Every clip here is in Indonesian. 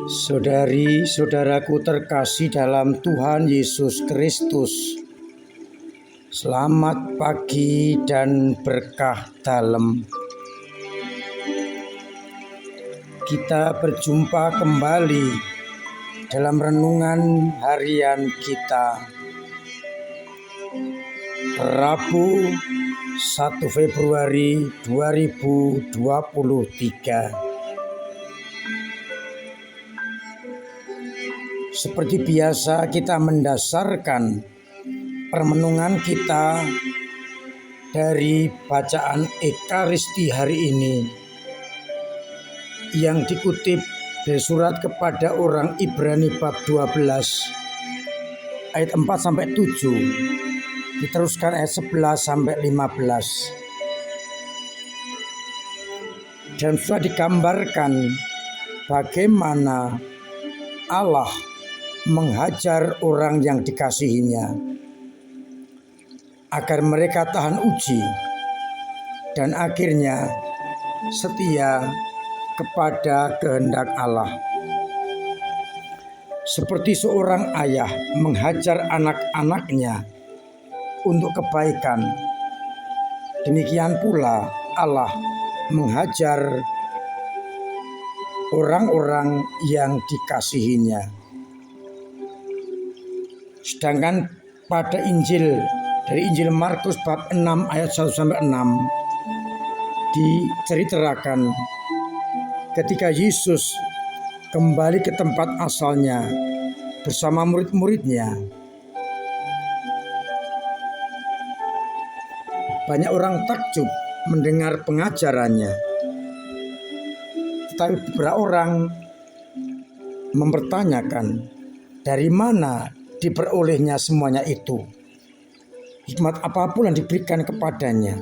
Saudari-saudaraku terkasih dalam Tuhan Yesus Kristus, selamat pagi dan berkah dalam. Kita berjumpa kembali dalam renungan harian kita, Rabu 1 Februari 2023. Seperti biasa, kita mendasarkan permenungan kita dari bacaan Ekaristi hari ini yang dikutip dari surat kepada orang Ibrani bab 12 ayat 4 sampai 7, diteruskan ayat 11 sampai 15. Dan sudah digambarkan bagaimana Allah menghajar orang yang dikasihinya agar mereka tahan uji dan akhirnya setia kepada kehendak Allah. Seperti seorang ayah menghajar anak-anaknya untuk kebaikan, demikian pula Allah menghajar orang-orang yang dikasihinya. Sedangkan pada Injil dari Injil Markus bab 6 ayat 1 sampai 6 diceritakan ketika Yesus kembali ke tempat asalnya bersama murid-muridnya. Banyak orang takjub mendengar pengajarannya, tetapi beberapa orang mempertanyakan dari mana diperolehnya semuanya itu, hikmat apapun yang diberikan kepadanya.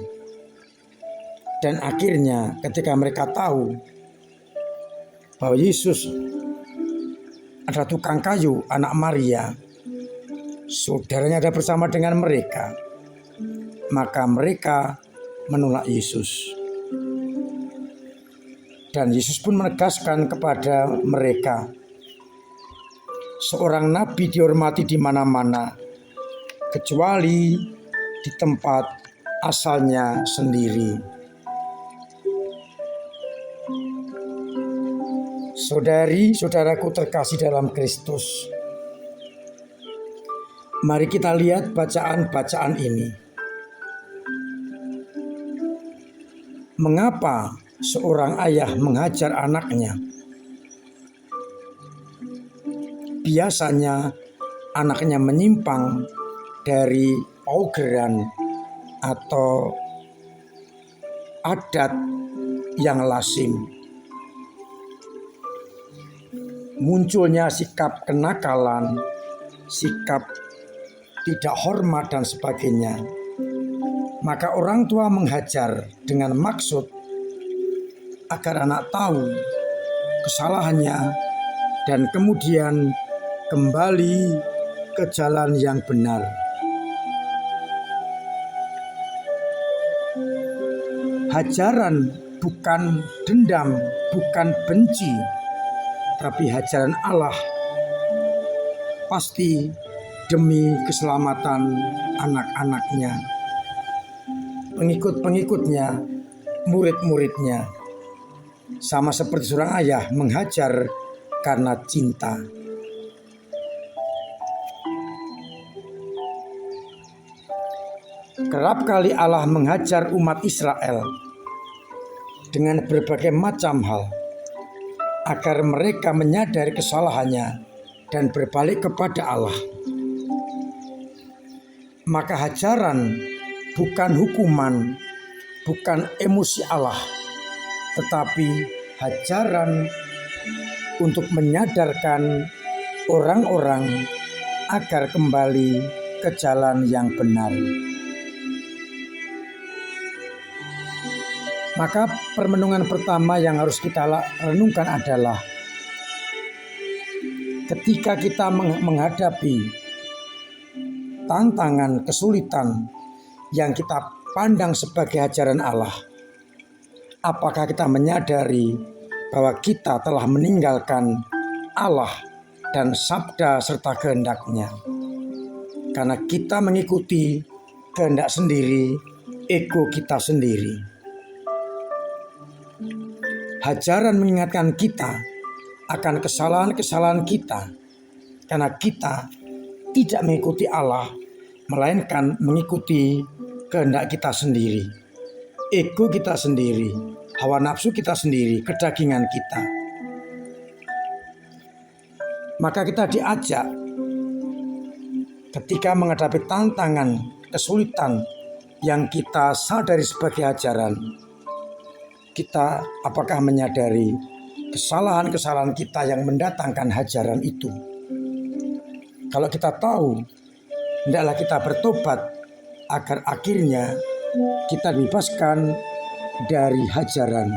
Dan akhirnya ketika mereka tahu bahwa Yesus adalah tukang kayu, anak Maria, saudaranya ada bersama dengan mereka, maka mereka menolak Yesus. Dan Yesus pun menegaskan kepada mereka, seorang nabi dihormati di mana-mana, kecuali di tempat asalnya sendiri. Saudari-saudaraku terkasih dalam Kristus, mari kita lihat bacaan-bacaan ini. Mengapa seorang ayah menghajar anaknya? Biasanya anaknya menyimpang dari paugeran atau adat yang lazim. Munculnya sikap kenakalan, sikap tidak hormat dan sebagainya. Maka orang tua menghajar dengan maksud agar anak tahu kesalahannya dan kemudian kembali ke jalan yang benar. Hajaran bukan dendam, bukan benci, tapi hajaran Allah pasti demi keselamatan anak-anaknya, pengikut-pengikutnya, murid-muridnya. Sama seperti seorang ayah menghajar karena cinta. Kerap kali Allah menghajar umat Israel dengan berbagai macam hal agar mereka menyadari kesalahannya dan berbalik kepada Allah. Maka hajaran bukan hukuman, bukan emosi Allah, tetapi hajaran untuk menyadarkan orang-orang agar kembali ke jalan yang benar. Maka permenungan pertama yang harus kita renungkan adalah ketika kita menghadapi tantangan, kesulitan yang kita pandang sebagai ajaran Allah, apakah kita menyadari bahwa kita telah meninggalkan Allah dan sabda serta kehendak-Nya. Karena kita mengikuti kehendak sendiri, ego kita sendiri. Hajaran mengingatkan kita akan kesalahan-kesalahan kita, karena kita tidak mengikuti Allah, melainkan mengikuti kehendak kita sendiri, ego kita sendiri, hawa nafsu kita sendiri, kedagingan kita. Maka kita diajak ketika menghadapi tantangan, kesulitan yang kita sadari sebagai ajaran, kita apakah menyadari kesalahan-kesalahan kita yang mendatangkan hajaran itu? Kalau kita tahu, hendaklah kita bertobat agar akhirnya kita dibebaskan dari hajaran.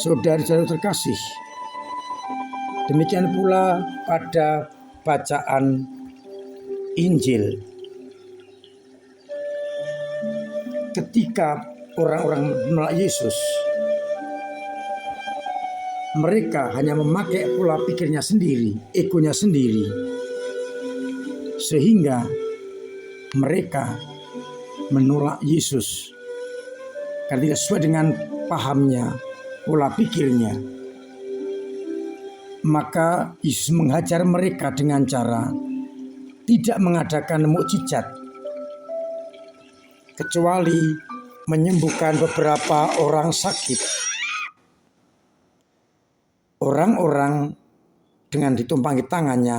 Saudara-saudara terkasih, demikian pula pada bacaan Injil. Ketika orang-orang menolak Yesus, mereka hanya memakai pola pikirnya sendiri, egonya sendiri, sehingga mereka menolak Yesus karena tidak sesuai dengan pahamnya, pola pikirnya. Maka Yesus menghajar mereka dengan cara tidak mengadakan mukjizat, kecuali menyembuhkan beberapa orang sakit. Orang-orang dengan ditumpangi tangannya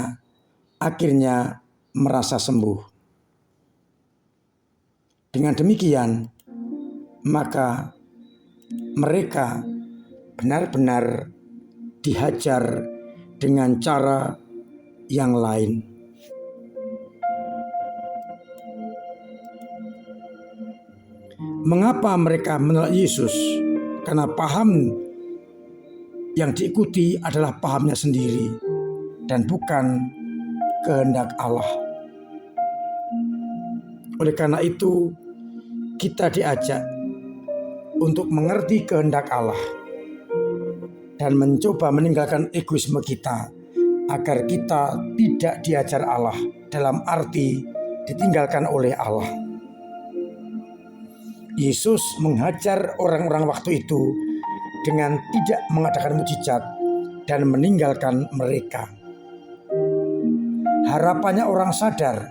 akhirnya merasa sembuh. Dengan demikian, maka mereka benar-benar dihajar dengan cara yang lain. Mengapa mereka menolak Yesus? Karena paham yang diikuti adalah pahamnya sendiri dan bukan kehendak Allah. Oleh karena itu, kita diajak untuk mengerti kehendak Allah dan mencoba meninggalkan egoisme kita agar kita tidak diajar Allah, dalam arti ditinggalkan oleh Allah. Yesus menghajar orang-orang waktu itu dengan tidak mengadakan mukjizat dan meninggalkan mereka. Harapannya orang sadar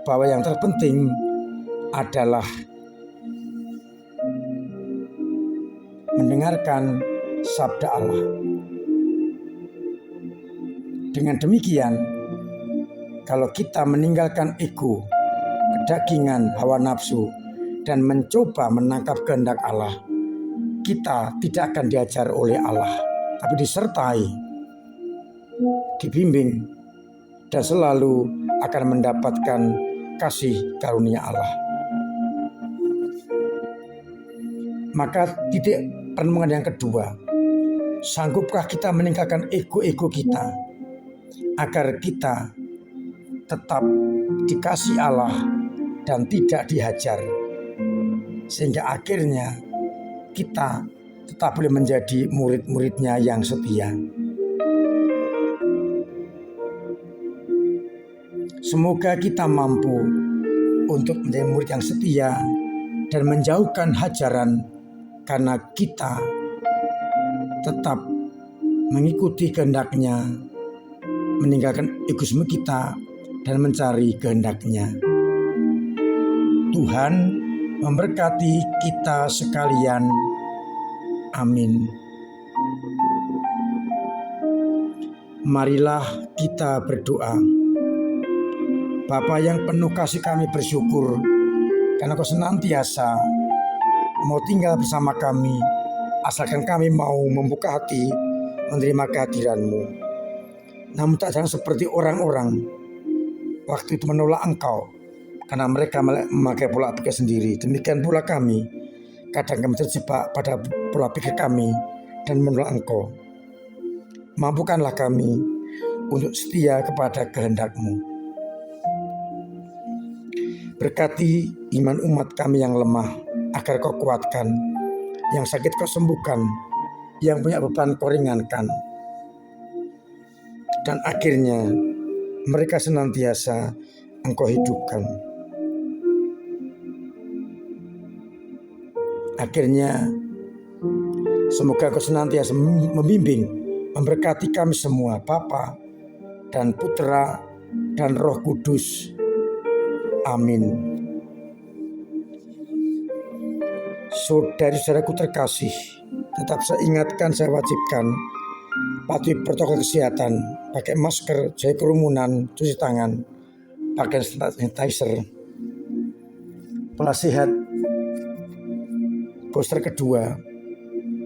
bahwa yang terpenting adalah mendengarkan sabda Allah. Dengan demikian, kalau kita meninggalkan ego, kedagingan, hawa nafsu, dan mencoba menangkap kehendak Allah, kita tidak akan diajar oleh Allah, tapi disertai, dibimbing, dan selalu akan mendapatkan kasih karunia Allah. Maka titik perenungan yang kedua, sanggupkah kita meninggalkan ego-ego kita agar kita tetap dikasih Allah dan tidak dihajar, sehingga akhirnya kita tetap boleh menjadi murid-muridnya yang setia. Semoga kita mampu untuk menjadi murid yang setia dan menjauhkan hajaran, karena kita tetap mengikuti kehendak-Nya, meninggalkan egoisme kita dan mencari kehendak-Nya. Tuhan memberkati kita sekalian. Amin. Marilah kita berdoa. Bapa yang penuh kasih, kami bersyukur karena Kau senantiasa mau tinggal bersama kami, asalkan kami mau membuka hati menerima kehadiran-Mu. Namun tak jangan seperti orang-orang waktu itu menolak Engkau karena mereka memakai pola pikir sendiri. Demikian pula kami, kadang kami terjebak pada pola pikir kami dan menolak Engkau. Mampukanlah kami untuk setia kepada kehendak-Mu. Berkati iman umat kami yang lemah, agar kau kuatkan, yang sakit kau sembuhkan, yang punya beban kau ringankan. Dan akhirnya mereka senantiasa engkau hidupkan. Akhirnya semoga kau senantiasa membimbing, memberkati kami semua, Bapa dan Putra dan Roh Kudus. Amin. Saudari-saudaraku terkasih, tetap saya ingatkan, saya wajibkan patuhi protokol kesehatan, pakai masker, jauhi kerumunan, cuci tangan, pakai sanitizer, pola sehat, booster kedua,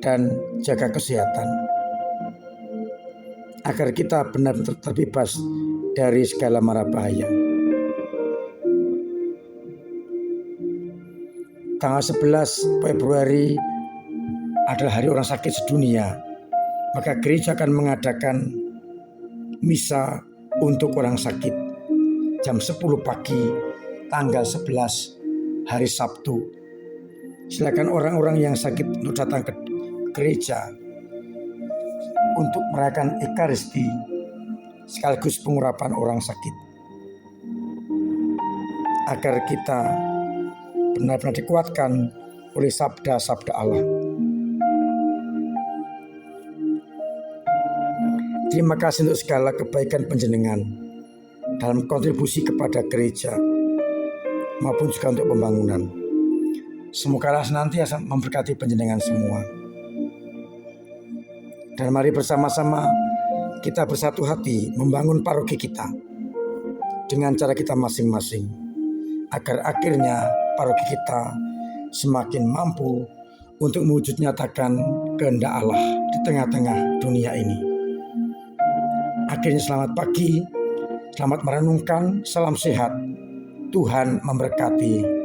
dan jaga kesehatan agar kita benar-benar terbebas dari segala mara bahaya. Tanggal 11 Februari adalah Hari Orang Sakit Sedunia. Maka gereja akan mengadakan misa untuk orang sakit jam 10 pagi tanggal 11 hari Sabtu. Silakan orang-orang yang sakit untuk datang ke gereja untuk merayakan Ekaristi sekaligus pengurapan orang sakit, agar kita benar-benar dikuatkan oleh sabda-sabda Allah. Terima kasih untuk segala kebaikan panjenengan dalam kontribusi kepada gereja maupun juga untuk pembangunan. Semoga Allah senantiasa memberkati panjenengan semua. Dan mari bersama-sama kita bersatu hati membangun paroki kita dengan cara kita masing-masing, agar akhirnya paroki kita semakin mampu untuk mewujud nyatakan kehendak Allah di tengah-tengah dunia ini. Akhirnya selamat pagi, selamat merenungkan, salam sehat, Tuhan memberkati.